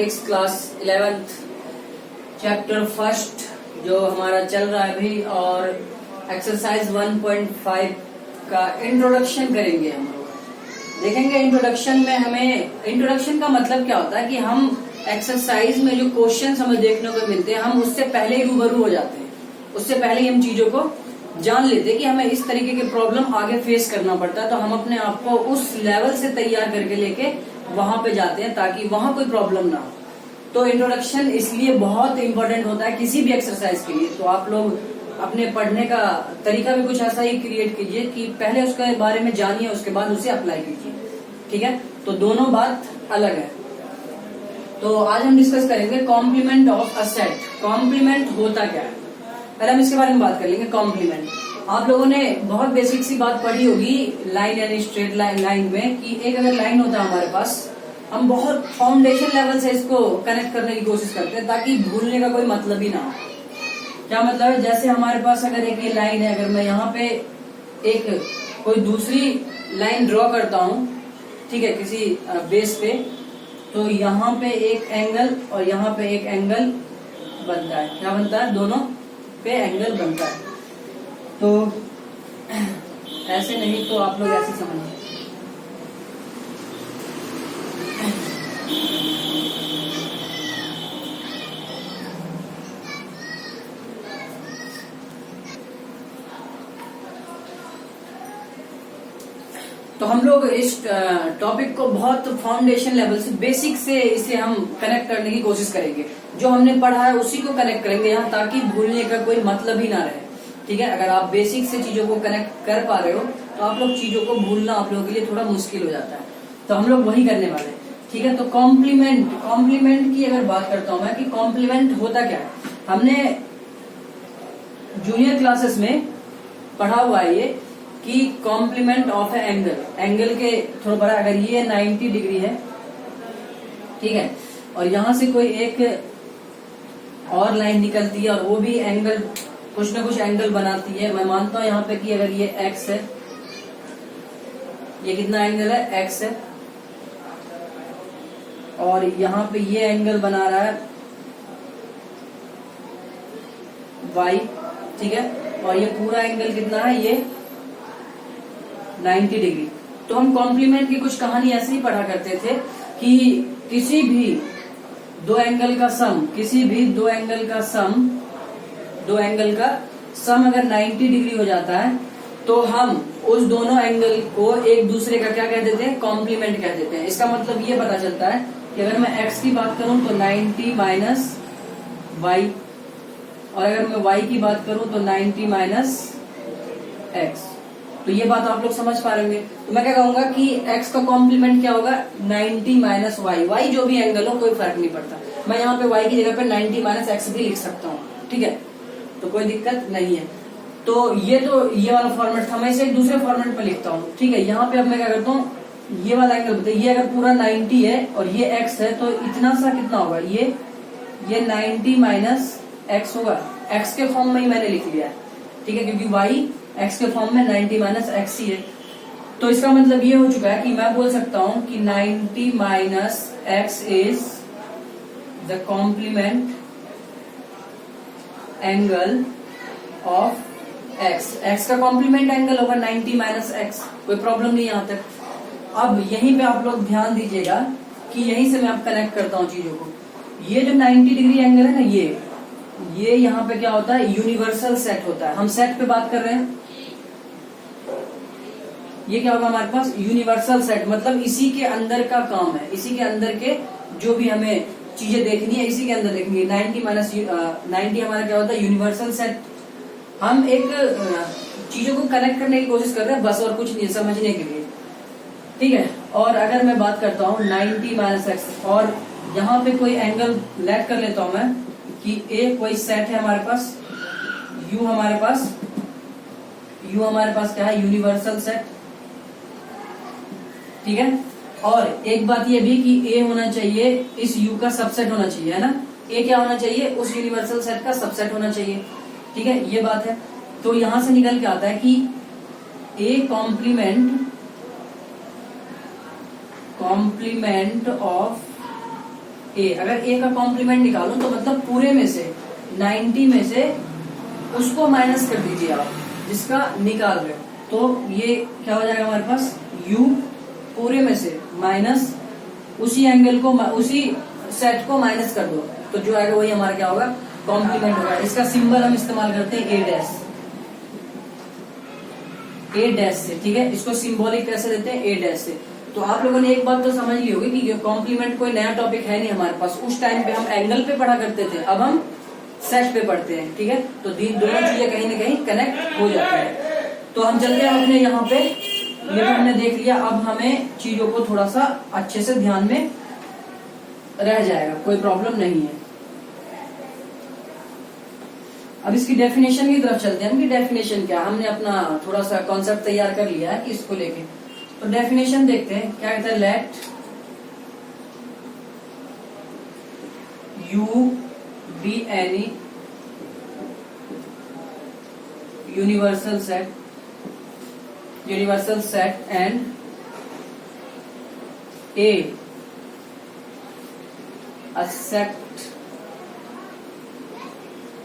Mathematics class 11th chapter first जो हमारा चल रहा है अभी, और एक्सरसाइज 1.5 का इंट्रोडक्शन करेंगे हम लोग। देखेंगे इंट्रोडक्शन में हमें, इंट्रोडक्शन का मतलब क्या होता है कि हम एक्सरसाइज में जो क्वेश्चन हमें देखने को मिलते हैं हम उससे पहले ही रूबरू हो जाते हैं, उससे पहले ही हम चीजों को जान लेते हैं कि हमें इस तरीके के प्रॉब्लम आगे फेस करना पड़ता है, तो हम अपने आप को उस लेवल से तैयार करके लेके वहां पे जाते हैं ताकि वहां कोई प्रॉब्लम ना हो। तो इंट्रोडक्शन इसलिए बहुत इंपॉर्टेंट होता है किसी भी एक्सरसाइज के लिए। तो आप लोग अपने पढ़ने का तरीका भी कुछ ऐसा ही क्रिएट कीजिए कि पहले उसके बारे में जानिए, उसके बाद उसे अप्लाई कीजिए, ठीक है। तो दोनों बात अलग है। तो आज हम डिस्कस करेंगे complement of a set. Complement होता क्या है, पहले हम इसके बारे में बात कर लेंगे। कॉम्प्लीमेंट, आप लोगों ने बहुत बेसिक सी बात पढ़ी होगी लाइन यानी स्ट्रेट लाइन में, कि एक अगर लाइन होता है हमारे पास, हम बहुत फाउंडेशन लेवल से इसको कनेक्ट करने की कोशिश करते हैं ताकि भूलने का कोई मतलब ही ना हो। क्या मतलब है, जैसे हमारे पास अगर एक ये लाइन है, अगर मैं यहाँ पे एक कोई दूसरी लाइन ड्रॉ करता हूँ, ठीक है, किसी बेस पे, तो यहाँ पे एक एंगल और यहाँ पे एक एंगल बनता है। क्या बनता है, दोनों पे एंगल बनता है। तो ऐसे नहीं तो आप लोग ऐसे समझिए। तो हम लोग इस टॉपिक को बहुत फाउंडेशन लेवल से, बेसिक से इसे हम कनेक्ट करने की कोशिश करेंगे। जो हमने पढ़ा है उसी को कनेक्ट करेंगे यहाँ, ताकि भूलने का कोई मतलब ही ना रहे, ठीक है। अगर आप बेसिक से चीजों को कनेक्ट कर पा रहे हो तो आप लोग चीजों को भूलना आप लोगों के लिए थोड़ा मुश्किल हो जाता है। तो हम लोग वही करने वाले हैं, ठीक है। तो कॉम्प्लीमेंट की अगर बात करता हूं मैं कि कॉम्प्लीमेंट होता क्या है, हमने जूनियर क्लासेस में पढ़ा हुआ है ये कि कॉम्प्लीमेंट ऑफ एंगल के थोड़ा बड़ा, अगर ये 90 डिग्री है, ठीक है, और यहां से कोई एक और लाइन निकलती है और वो भी एंगल, कुछ ना कुछ एंगल बनाती है। मैं मानता हूं यहाँ पे कि अगर ये x है, ये कितना एंगल है, x है, और यहाँ पे ये एंगल बना रहा है y, ठीक है, और ये पूरा एंगल कितना है, ये 90 डिग्री। तो हम कॉम्प्लीमेंट की कुछ कहानी ऐसे ही पढ़ा करते थे कि किसी भी दो एंगल का सम, किसी भी दो एंगल का सम अगर 90 डिग्री हो जाता है तो हम उस दोनों एंगल को एक दूसरे का क्या कह देते हैं, कॉम्प्लीमेंट कह देते हैं। इसका मतलब ये पता चलता है कि अगर मैं x की बात करूं तो 90 माइनस y, और अगर मैं y की बात करूं तो 90 माइनस x। तो ये बात आप लोग समझ पा रहे होंगे। तो मैं क्या कहूंगा कि x का कॉम्प्लीमेंट क्या होगा, 90 माइनस y जो भी एंगल हो कोई फर्क नहीं पड़ता। मैं यहाँ पे y की जगह पे 90 माइनस x भी लिख सकता हूँ, ठीक है, तो कोई दिक्कत नहीं है। तो ये वाला फॉर्मेट था, मैं इसे एक दूसरे फॉर्मेट में लिखता हूँ, ठीक है। यहाँ पे अब मैं क्या करता हूँ, ये वाला एंगल बताइए, ये अगर पूरा 90 है और ये x है तो इतना सा कितना होगा, ये 90 माइनस x होगा। x के फॉर्म में ही मैंने लिख लिया है, ठीक है, क्योंकि y x के फॉर्म में 90 माइनस x ही है। तो इसका मतलब ये हो चुका है कि मैं बोल सकता हूं कि 90 minus x is the complement angle of x का कॉम्प्लीमेंट एंगल होगा 90 माइनस x, कोई प्रॉब्लम नहीं यहाँ तक। अब यहीं पे आप लोग ध्यान दीजिएगा कि यहीं से मैं आप कनेक्ट करता हूँ चीजों को। ये जो 90 डिग्री एंगल है ना, ये यहाँ पे क्या होता है, यूनिवर्सल सेट होता है। हम सेट पे बात कर रहे हैं, ये क्या होगा हमारे पास, यूनिवर्सल सेट, मतलब इसी के अंदर का काम है, इसी के अंदर के जो भी हमें चीजें देखनी है इसी के अंदर देखनी है। 90 माइनस 90 हमारा क्या होता है, यूनिवर्सल सेट। हम एक चीजों को कनेक्ट करने की कोशिश कर रहे हैं बस, और कुछ नहीं, समझने के लिए, ठीक है। और अगर मैं बात करता हूँ 90 माइनस x, और यहाँ पे कोई एंगल लेट कर लेता हूं मैं कि एक कोई सेट है हमारे पास, u हमारे पास क्या है, यूनिवर्सल सेट, ठीक है। और एक बात ये भी कि a होना चाहिए, इस u का सबसेट होना चाहिए, है ना। a क्या होना चाहिए, उस यूनिवर्सल सेट का सबसेट होना चाहिए, ठीक है, ये बात है। तो यहां से निकल के आता है कि a कॉम्प्लीमेंट ऑफ ए, अगर ए का कॉम्प्लीमेंट निकालो तो मतलब पूरे में से 90 में से उसको माइनस कर दीजिए आप जिसका निकाल रहे हो, तो ये क्या हो जाएगा हमारे पास u पूरे में से माइनस उसी एंगल को उसी सेट को माइनस कर दो, तो जो आएगा वही हमारा क्या होगा कॉम्प्लीमेंट होगा। इसका सिंबल हम इस्तेमाल करते हैं ए डैश से, ठीक है। इसको सिंबॉलिक कैसे देते हैं ए डैश से। तो आप लोगों ने एक बात तो समझ ली होगी कि कॉम्प्लीमेंट कोई नया टॉपिक है नहीं हमारे पास, उस टाइम पे हम एंगल पे पढ़ा करते थे, अब हम सेट पे पढ़ते हैं, ठीक है। तो दोनों चीजें कहीं ना कहीं कनेक्ट हो जाती है। तो हम चलते हैं अपने यहाँ पे, ये तो हमने देख लिया, अब हमें चीजों को थोड़ा सा अच्छे से ध्यान में रह जाएगा, कोई प्रॉब्लम नहीं है। अब इसकी डेफिनेशन की तरफ चलते हैं कि डेफिनेशन क्या, हमने अपना थोड़ा सा कॉन्सेप्ट तैयार कर लिया है कि इसको लेके, तो डेफिनेशन देखते हैं क्या कहता है। Let you be any universal set and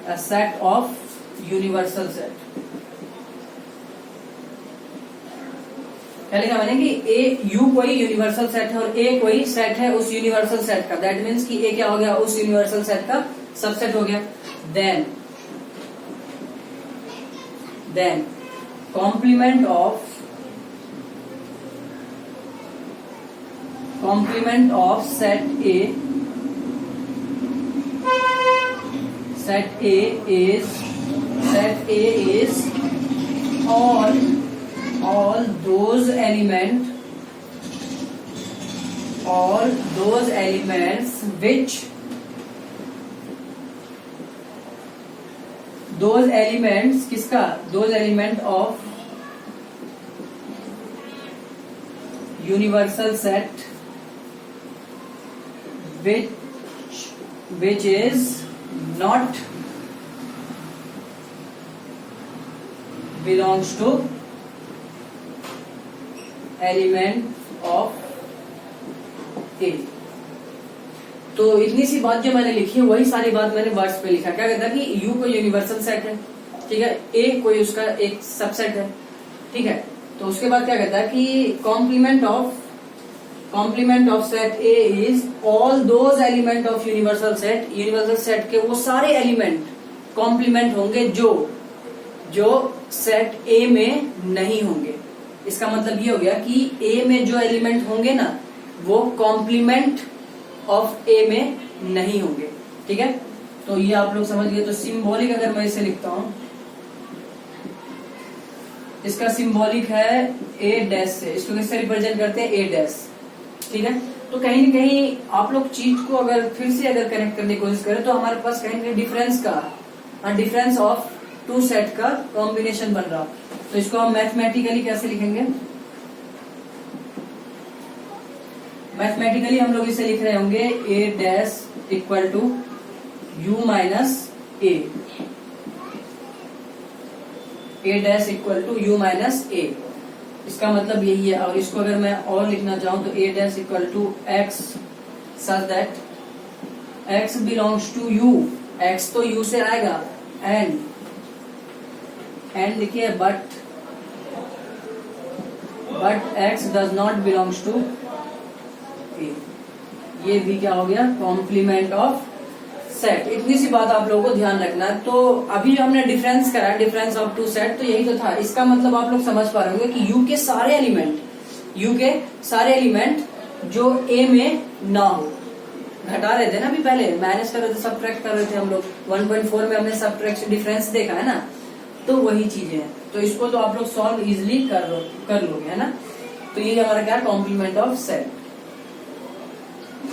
a set of universal set। क्या लिखा मैंने कि ए यू कोई यूनिवर्सल सेट है और ए कोई सेट है उस यूनिवर्सल सेट का, दैट मीन्स कि ए क्या हो गया उस यूनिवर्सल सेट का सबसेट हो गया। Then complement of set A is all those elements which those element of universal set which is not belongs to element of A। तो इतनी सी बात जो मैंने लिखी है वही सारी बात मैंने वर्ड्स पे लिखा। क्या कहता है कि U कोई यूनिवर्सल सेट है, ठीक है, A कोई उसका एक सबसेट है, ठीक है। तो उसके बाद क्या कहता है कि complement of set A is all those element of universal set के वो सारे एलिमेंट कॉम्प्लीमेंट होंगे जो सेट A में नहीं होंगे। इसका मतलब ये हो गया कि A में जो एलिमेंट होंगे ना वो कॉम्प्लीमेंट ऑफ A में नहीं होंगे, ठीक है। तो ये आप लोग समझ गए। तो सिंबॉलिक अगर मैं इसे लिखता हूं, इसका सिंबॉलिक है A डैश से, इसको किससे रिप्रेजेंट करते हैं A डैश, ठीक है। तो कहीं न कहीं आप लोग चीज को अगर फिर से अगर कनेक्ट करने की कोशिश करें तो हमारे पास कहीं न कहीं डिफरेंस ऑफ टू सेट का कॉम्बिनेशन बन रहा। तो इसको हम मैथमेटिकली कैसे लिखेंगे, मैथमेटिकली हम लोग इसे लिख रहे होंगे A dash equal to U minus A, A dash equal to U minus A। इसका मतलब यही है। और इसको अगर मैं और लिखना चाहूं तो A dash equal to X such that X belongs to U, X तो U से आएगा, एंड देखिए but X does not belongs to A। ये भी क्या हो गया कॉम्प्लीमेंट ऑफ सेट। इतनी सी बात आप लोगों को ध्यान रखना है। तो अभी जो हमने डिफरेंस करा, डिफरेंस ऑफ टू सेट, तो यही तो था। इसका मतलब आप लोग समझ पा रहे होंगे कि U के सारे एलिमेंट जो A में ना हो, घटा रहे थे ना अभी पहले, माइनस कर रहे थे, सबट्रैक्ट कर रहे थे हम लोग। 1.4 में हमने सबट्रैक्शन डिफरेंस देखा है ना, तो वही चीजें हैं। तो इसको तो आप लोग सॉल्व इजिली कर लोगे, है ना। तो ये हमारा क्या कॉम्प्लीमेंट ऑफ सेट।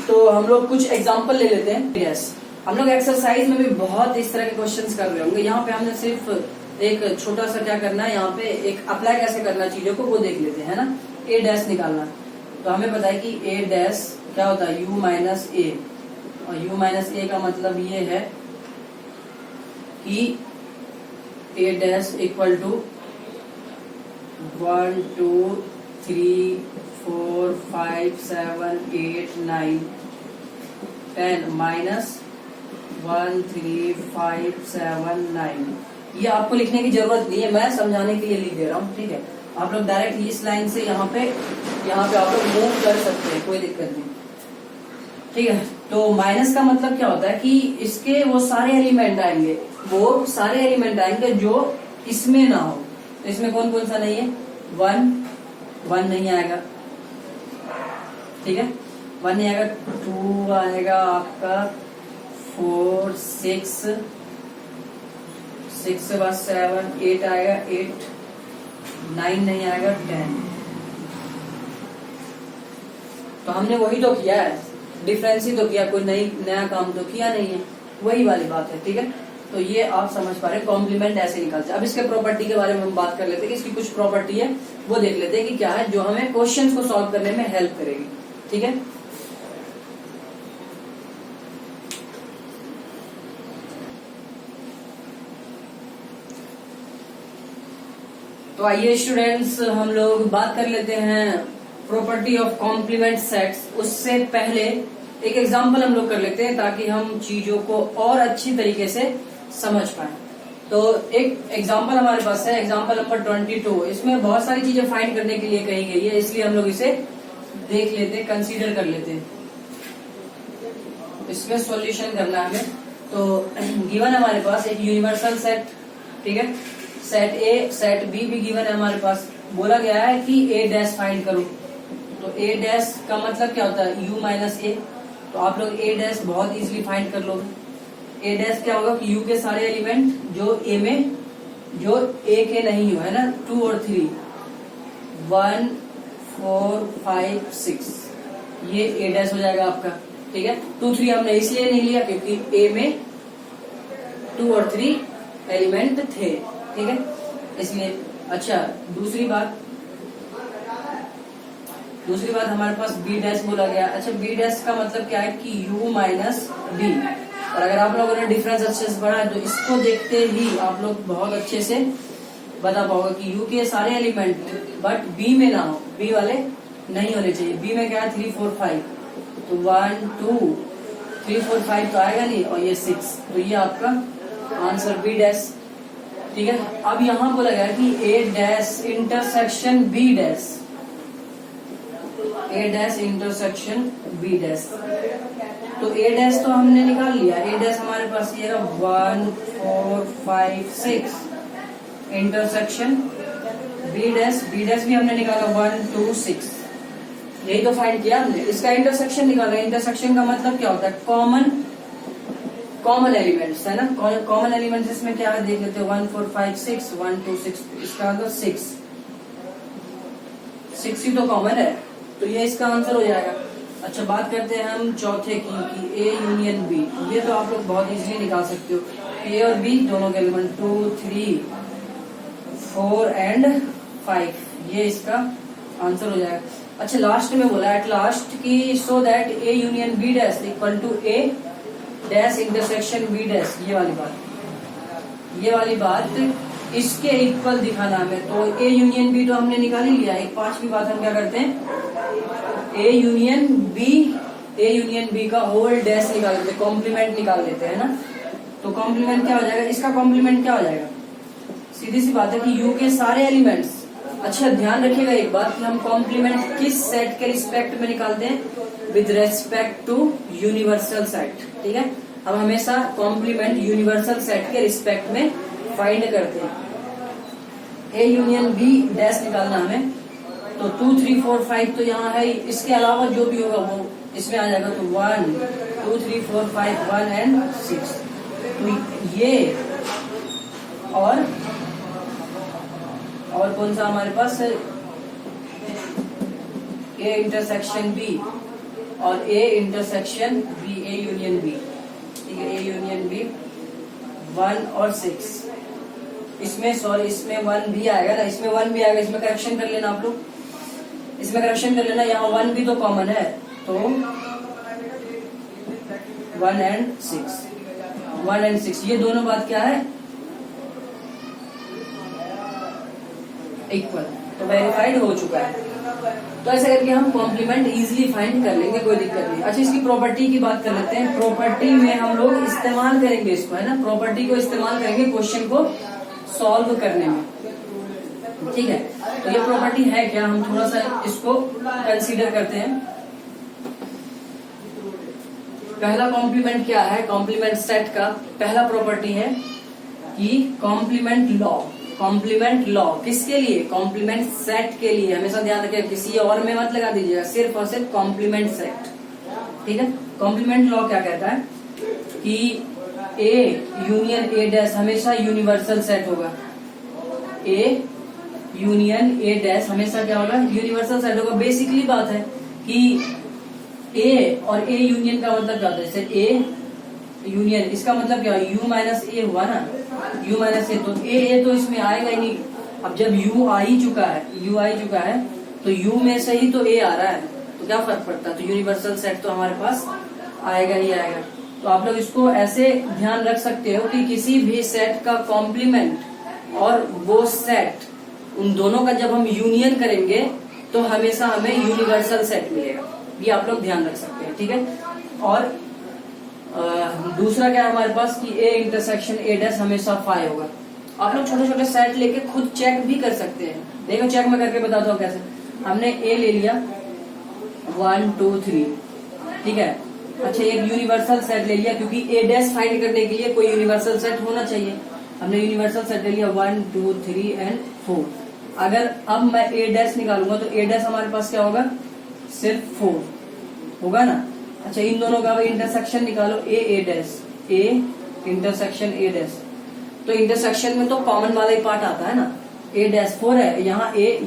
तो हम लोग कुछ एग्जाम्पल ले लेते हैं। यस, हम लोग एक्सरसाइज में भी बहुत इस तरह के क्वेश्चंस कर रहे होंगे। यहाँ पे हमने सिर्फ एक छोटा सा क्या करना है, यहाँ पे एक अप्लाई कैसे करना चीजों को वो देख लेते हैं, है ना। A डैश निकालना, तो हमें पता है कि A डैश क्या होता है U माइनस A, और U माइनस A का मतलब ये है कि A dash equal to 1 2 3 4 5 7 8 9 10 minus 1 3 5 7 9। ये आपको लिखने की जरूरत नहीं है, मैं समझाने के लिए लिख दे रहा हूँ, ठीक है। आप लोग डायरेक्ट इस लाइन से यहाँ पे आप लोग मूव कर सकते हैं, कोई दिक्कत नहीं, ठीक है। तो माइनस का मतलब क्या होता है कि इसके वो सारे एलिमेंट आएंगे, जो इसमें ना हो। तो इसमें कौन कौन सा नहीं है? 1 नहीं आएगा, ठीक है, 1 नहीं आएगा। 2 आएगा आपका, 4 6 के बाद 7 8 आएगा, 8 9 नहीं आएगा, 10। तो हमने वही तो किया है, डिफरेंस ही तो किया, कोई नया काम तो किया नहीं है, वही वाली बात है, ठीक है। तो ये आप समझ पा रहे, कॉम्प्लीमेंट ऐसे निकलते हैं। अब इसके प्रॉपर्टी के बारे में हम बात कर लेते हैं कि इसकी कुछ प्रॉपर्टी है, वो देख लेते हैं कि क्या है, जो हमें क्वेश्चंस को सॉल्व करने में हेल्प करेगी, ठीक है। तो आइए स्टूडेंट्स, हम लोग बात कर लेते हैं प्रॉपर्टी ऑफ कॉम्प्लीमेंट सेट्स। उससे पहले एक एग्जांपल हम लोग कर लेते हैं ताकि हम चीजों को और अच्छी तरीके से समझ पाए। तो एक एग्जांपल हमारे पास है, एग्जांपल नंबर 22। इसमें बहुत सारी चीजें फाइंड करने के लिए कही गई है, इसलिए हम लोग इसे देख लेते हैं, कंसीडर कर लेते हैं। इसमें सॉल्यूशन करना है हमें। तो गिवन हमारे पास एक यूनिवर्सल सेट, ठीक है, सेट ए सेट बी भी गिवन है हमारे पास। बोला गया है कि ए डैश फाइंड करो। तो ए डैश का मतलब क्या होता है? यू माइनस ए। तो आप लोग ए डैश बहुत इजीली फाइंड कर लोगे। ए डैश क्या होगा कि यू के सारे एलिमेंट जो ए के नहीं हो, है ना, 2 और 3, 1 4 5 6, ये ए डैश हो जाएगा आपका, ठीक है। 2 3 हमने इसलिए नहीं लिया क्योंकि ए में 2 और 3 एलिमेंट थे, ठीक है, इसलिए। अच्छा, दूसरी बात हमारे पास बी डैश बोला गया। अच्छा, बी डैश का मतलब क्या है कि यू माइनस बी। और अगर आप लोगों ने डिफरेंस अच्छे से पढ़ा है तो इसको देखते ही आप लोग बहुत अच्छे से बता पाओगे कि यू के सारे एलिमेंट बट बी में ना हो, बी वाले नहीं होने चाहिए। बी में क्या है? 3 4 5, तो 1 2 3 4 5 तो आएगा नहीं, और ये 6, तो ये आपका आंसर बी डैश, ठीक है। अब यहाँ बोला गया कि ए डैश इंटरसेक्शन बी डैश, ए डैश इंटरसेक्शन बी डैश। तो ए डैश तो हमने निकाल लिया, ए डैश हमारे पास ये 1 4 5 6 इंटरसेक्शन बी डैश भी हमने निकाला 1 2 6, यही तो फाइंड किया हमने। इसका इंटरसेक्शन निकाला। इंटरसेक्शन का मतलब क्या होता है? कॉमन एलिमेंट्स, है ना। कॉमन एलिमेंट्स इसमें क्या है देख लेते हैं। 1 4 5 6 1 2 6, इसका आंसर 6 ही तो कॉमन है, तो ये इसका आंसर हो जाएगा। अच्छा, बात करते हैं हम चौथे की कि ए यूनियन बी। ये तो आप लोग बहुत इजीली निकाल सकते हो। ए और बी दोनों के एलिमेंट 2 3 4 एंड 5, ये इसका आंसर हो जाएगा। अच्छा, लास्ट में बोला एट लास्ट की so that A union B dash equal to A dash intersection B dash, ये वाली बात इसके इक्वल दिखाना हमें। तो ए यूनियन बी तो हमने निकाल ही लिया। एक पांचवी बात हम क्या करते हैं, ए यूनियन बी का होल डैश निकाल लेते हैं, कॉम्प्लीमेंट निकाल लेते हैं ना। तो कॉम्प्लीमेंट क्या हो जाएगा? इसका कॉम्प्लीमेंट क्या हो जाएगा? सीधी सी बात है कि यू के सारे एलिमेंट्स। अच्छा, ध्यान रखिएगा एक बात कि हम कॉम्प्लीमेंट किस सेट के रिस्पेक्ट में निकालते हैं? With respect to universal set, ठीक है। हम हमेशा कॉम्प्लीमेंट यूनिवर्सल सेट के रिस्पेक्ट में फाइंड करते हैं। ए यूनियन बी डैश निकालना हमें, तो 2 3 4 5 तो यहाँ है, इसके अलावा जो भी होगा वो इसमें आ जाएगा। तो 1 2 3 4 5 1 एंड 6, तो ये और कौन सा हमारे पास है? ए इंटरसेक्शन बी और A intersection B, A union B, ठीक है। ए यूनियन बी 1 और 6, इसमें 1 भी आएगा ना, इसमें 1 भी आएगा, इसमें करेक्शन कर लेना आप लोग, इसमें करेक्शन कर लेना। यहाँ 1 भी तो कॉमन है, तो 1 एंड 6, ये दोनों बात क्या है? इक्वल। तो वेरीफाइड हो चुका है। तो ऐसे करके हम कॉम्प्लीमेंट इजीली फाइंड कर लेंगे, कोई दिक्कत नहीं। अच्छा, इसकी प्रॉपर्टी की बात कर लेते हैं। प्रॉपर्टी में हम लोग इस्तेमाल करेंगे इसको, है ना, प्रॉपर्टी को इस्तेमाल करेंगे क्वेश्चन को सॉल्व करने में, ठीक है। तो ये प्रॉपर्टी है क्या, हम थोड़ा सा इसको कंसीडर करते हैं। पहला कॉम्प्लीमेंट क्या है, कॉम्प्लीमेंट सेट का पहला प्रॉपर्टी है कि कॉम्प्लीमेंट लॉ। कॉम्प्लीमेंट लॉ किसके लिए, कॉम्प्लीमेंट सेट के लिए। हमेशा ध्यान रखिए, किसी और में मत लगा दीजिएगा, सिर्फ और सिर्फ कॉम्प्लीमेंट सेट, ठीक है। कॉम्प्लीमेंट लॉ क्या कहता है कि ए यूनियन ए डैश हमेशा यूनिवर्सल सेट होगा। ए यूनियन ए डैश हमेशा क्या होगा, यूनिवर्सल सेट होगा। बेसिकली बात है कि ए और ए यूनियन का मतलब क्या होता है, जैसे ए यूनियन, इसका मतलब क्या है, यू माइनस ए हुआ ना, यू माइनस ए, तो ए तो इसमें आएगा ही नहीं। अब जब यू आ ही चुका है तो यू में से ही तो ए आ रहा है, तो क्या फर्क पड़ता है, तो यूनिवर्सल सेट तो हमारे पास आएगा ही आएगा। तो आप लोग इसको ऐसे ध्यान रख सकते हो कि किसी भी सेट का कॉम्प्लीमेंट और वो सेट, उन दोनों का जब हम यूनियन करेंगे तो हमेशा हमें यूनिवर्सल सेट मिलेगा, ये आप लोग ध्यान रख सकते हैं, ठीक है। और दूसरा क्या है हमारे पास कि ए इंटरसेक्शन ए डैश हमेशा फाई होगा। आप लोग छोटे छोटे सेट लेके खुद चेक भी कर सकते हैं। देखो चेक में करके बताता हूँ कैसे। हमने ए ले लिया 1 2 3, ठीक है। अच्छा, एक यूनिवर्सल सेट ले लिया, क्योंकि ए डैश फाइंड करने के लिए कोई यूनिवर्सल सेट होना चाहिए। हमने यूनिवर्सल सेट ले लिया 1 2 3 एंड 4। अगर अब मैं ए डैश निकालूंगा तो ए डैश हमारे पास क्या होगा, सिर्फ 4 होगा ना। अच्छा, इन दोनों का इंटरसेक्शन निकालो, A dash, A intersection A dash. तो इंटरसेक्शन में तो कॉमन वाला ही पार्ट आता है ना, ए डैश 4 है, यहाँ ए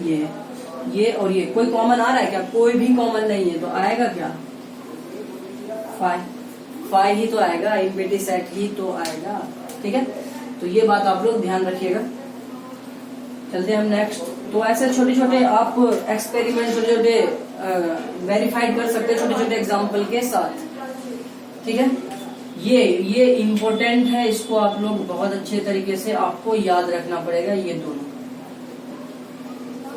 ये और ये, कोई कॉमन आ रहा है क्या, कोई भी कॉमन नहीं है, तो आएगा क्या, 5 ही तो आएगा, इम्पेटी सेट ही तो आएगा, ठीक है। तो ये बात आप लोग ध्यान रखिएगा। चलते हैं हम नेक्स्ट। तो ऐसे छोटे छोटे आप एक्सपेरिमेंट छोटे छोटे वेरीफाइड कर सकते हैं छोटे छोटे एग्जाम्पल के साथ, ठीक है। ये इम्पोर्टेंट है, इसको आप लोग बहुत अच्छे तरीके से आपको याद रखना पड़ेगा, ये दोनों,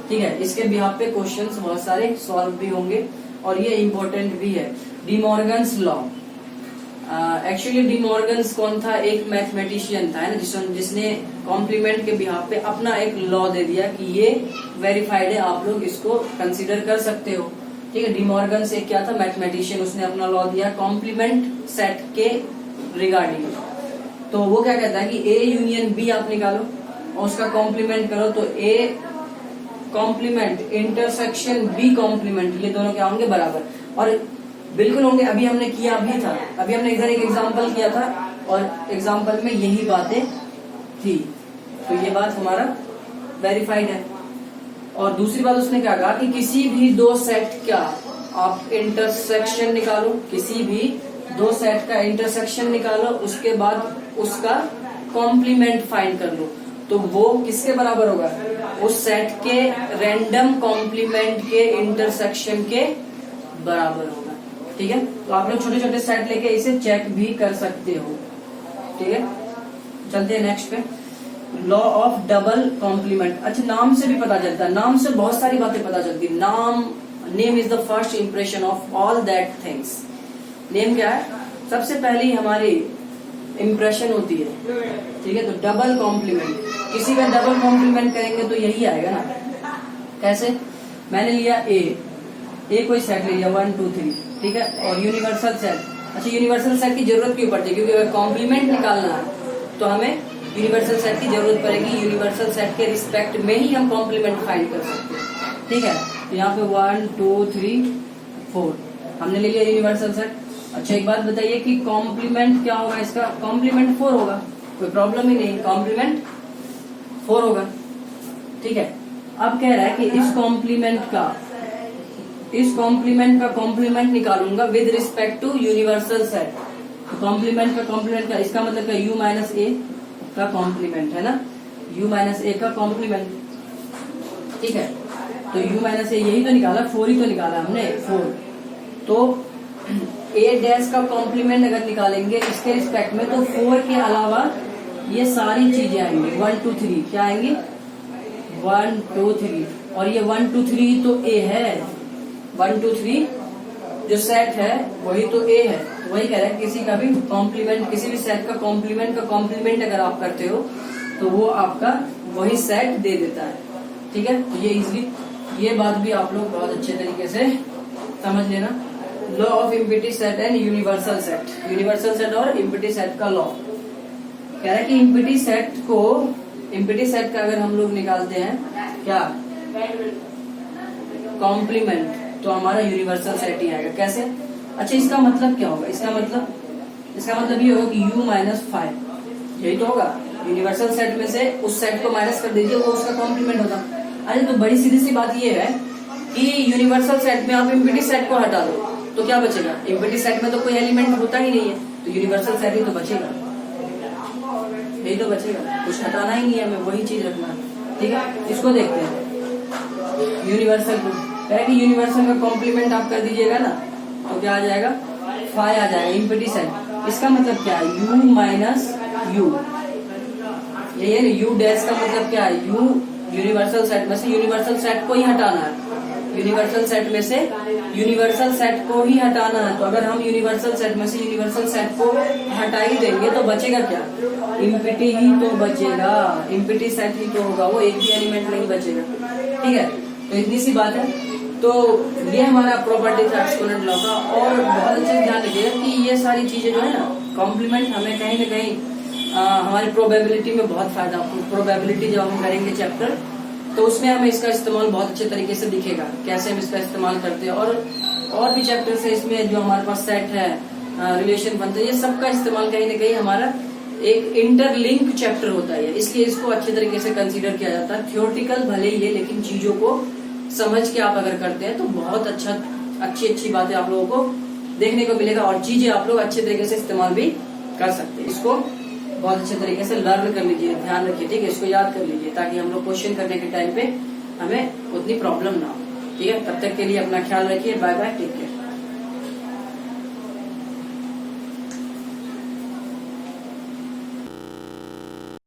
ठीक है। इसके बिहाफ पे क्वेश्चंस बहुत सारे सॉल्व भी होंगे और ये इम्पोर्टेंट भी है। D Morgan's law, actually D Morgan's कौन था, एक मैथमेटिशियन था, है ना, जिसने कॉम्प्लीमेंट के बिहाफ पे अपना एक लॉ दे दिया कि ये वेरीफाइड है, आप लोग इसको कंसीडर कर सकते हो, ठीक है। डी मॉर्गन्स एक क्या था, मैथमेटिशियन, उसने अपना लॉ दिया कॉम्प्लीमेंट सेट के रिगार्डिंग। तो वो क्या कहता है कि ए यूनियन बी आप निकालो और उसका कॉम्प्लीमेंट करो, तो A complement intersection B complement, ये दोनों क्या होंगे, बराबर, और बिल्कुल होंगे। अभी हमने किया भी था, अभी हमने इधर एक एग्जाम्पल किया था और एग्जाम्पल में यही बातें थी, तो ये बात हमारा वेरीफाइड है। और दूसरी बात उसने क्या कहा कि किसी भी दो सेट का आप इंटरसेक्शन निकालो, किसी भी दो सेट का इंटरसेक्शन निकालो, उसके बाद उसका कॉम्प्लीमेंट फाइंड कर लो, तो वो किसके बराबर होगा, उस सेट के रैंडम कॉम्प्लीमेंट के इंटरसेक्शन के बराबर होगा, ठीक है। तो आप लोग छोटे छोटे सेट लेके इसे चेक भी कर सकते हो, ठीक है। चलते हैं नेक्स्ट पे, लॉ ऑफ डबल कॉम्प्लीमेंट। अच्छा, नाम से भी पता चलता है, नाम से बहुत सारी बातें पता चलती है। Name is the first impression of all that things. Name क्या है, सबसे पहली हमारी इंप्रेशन होती है, ठीक है। तो डबल कॉम्प्लीमेंट, किसी का डबल कॉम्प्लीमेंट करेंगे तो यही आएगा ना। कैसे, मैंने लिया ए कोई सेट ले लिया 1 2 3, ठीक है, और यूनिवर्सल सेट। अच्छा, यूनिवर्सल सेट की जरूरत क्यों पड़ती है, क्योंकि अगर कॉम्प्लीमेंट निकालना है तो हमें यूनिवर्सल सेट की जरूरत पड़ेगी। यूनिवर्सल सेट के रिस्पेक्ट में ही हम कॉम्प्लीमेंट फाइंड कर सकते हैं, ठीक है। तो यहाँ पे 1 2 3 4 हमने ले लिया यूनिवर्सल सेट। अच्छा, एक बात बताइए कि कॉम्प्लीमेंट क्या होगा, इसका कॉम्प्लीमेंट 4 होगा, कोई प्रॉब्लम ही नहीं, कॉम्प्लीमेंट 4 होगा, ठीक है। अब कह रहा है कि इस कॉम्प्लीमेंट का कॉम्प्लीमेंट निकालूंगा with respect to universal set. तो कॉम्प्लीमेंट का इसका मतलब क्या, u माइनस ए का कॉम्प्लीमेंट है ना, u माइनस ए का कॉम्प्लीमेंट, ठीक है। तो u माइनस ए यही तो निकाला, 4 ही तो निकाला हमने, 4। तो ए डैश का कॉम्प्लीमेंट अगर निकालेंगे इसके रिस्पेक्ट में, तो 4 के अलावा ये सारी चीजें आएंगी, 1 2 3 क्या आएंगी, 1 2 3, और ये 1 2 3 तो ए है, 1 2 3 जो सेट है वही तो ए है। तो वही कह रहा है किसी का भी कॉम्प्लीमेंट, किसी भी सेट का कॉम्प्लीमेंट अगर आप करते हो तो वो आपका वही सेट दे देता है। ठीक है, तो ये इजिली ये बात भी आप लोग बहुत अच्छे तरीके से समझ लेना। Law of empty set and universal set और इम्पिटी सेट का लॉ कह रहा है कि इम्पिटी सेट का अगर हम लोग निकालते हैं क्या कॉम्प्लीमेंट, तो हमारा यूनिवर्सल सेट ही आएगा। कैसे? अच्छा, इसका मतलब क्या होगा? इसका मतलब ये होगा कि u माइनस 5, यही तो होगा। यूनिवर्सल सेट में से उस सेट को माइनस कर दीजिए, वो उसका कॉम्प्लीमेंट होता। अरे तो बड़ी सीधी सी बात ये है कि यूनिवर्सल सेट में आप इम्पिटी सेट को हटा दो तो क्या बचेगा? इम्पिटी सेट में तो कोई एलिमेंट होता ही नहीं है, तो यूनिवर्सल सेट ही तो बचेगा, यही तो बचेगा, कुछ हटाना ही नहीं है, हमें वही चीज रखना है। ठीक है, इसको देखते हैं यूनिवर्सल को। यूनिवर्सल का कॉम्प्लीमेंट आप कर दीजिएगा ना तो क्या आ जाएगा? 5 आ जाएगा इम्पिटी सेट। इसका मतलब क्या है? u माइनस यू, ये है ना, u डैश का मतलब क्या है? u यूनिवर्सल सेट में से यूनिवर्सल सेट को ही हटाना है, यूनिवर्सल सेट में से यूनिवर्सल सेट को ही हटाना है। तो अगर हम यूनिवर्सल सेट में से यूनिवर्सल सेट को हटा ही देंगे तो बचेगा क्या? इम्पिटी ही तो बचेगा, इम्पिटी सेट ही तो होगा, वो एक भी एलिमेंट नहीं बचेगा। ठीक है, तो इतनी सी बात है। तो ये हमारा प्रॉपर्टी था एक्सपोनेंट लॉ का। और बहुत अच्छे से ध्यान रखिएगा कि ये सारी चीजें जो है ना, कॉम्प्लीमेंट हमें कहीं न कहीं हमारी प्रोबेबिलिटी में बहुत फायदा, प्रोबेबिलिटी जब हम करेंगे चैप्टर तो उसमें हमें इसका इस्तेमाल बहुत अच्छे तरीके से दिखेगा, कैसे हम इसका इस्तेमाल करते हैं। और भी चैप्टर्स है इसमें जो हमारे पास सेट है, रिलेशन बनते हैं, ये सबका इस्तेमाल कहीं न कहीं हमारा एक इंटरलिंक चैप्टर होता है, इसलिए इसको अच्छे तरीके से कंसीडर किया जाता है। थियोरटिकल भले ही है, लेकिन चीजों को समझ के आप अगर करते हैं तो बहुत अच्छी बातें आप लोगों को देखने को मिलेगा और चीजें आप लोग अच्छे तरीके से इस्तेमाल भी कर सकते हैं। इसको बहुत अच्छे तरीके से लर्न कर लीजिए, ध्यान रखिए। ठीक है, इसको याद कर लीजिए ताकि हम लोग क्वेश्चन करने के टाइम पे हमें उतनी प्रॉब्लम ना हो। ठीक है, तब तक के लिए अपना ख्याल रखिए। Bye bye, take care.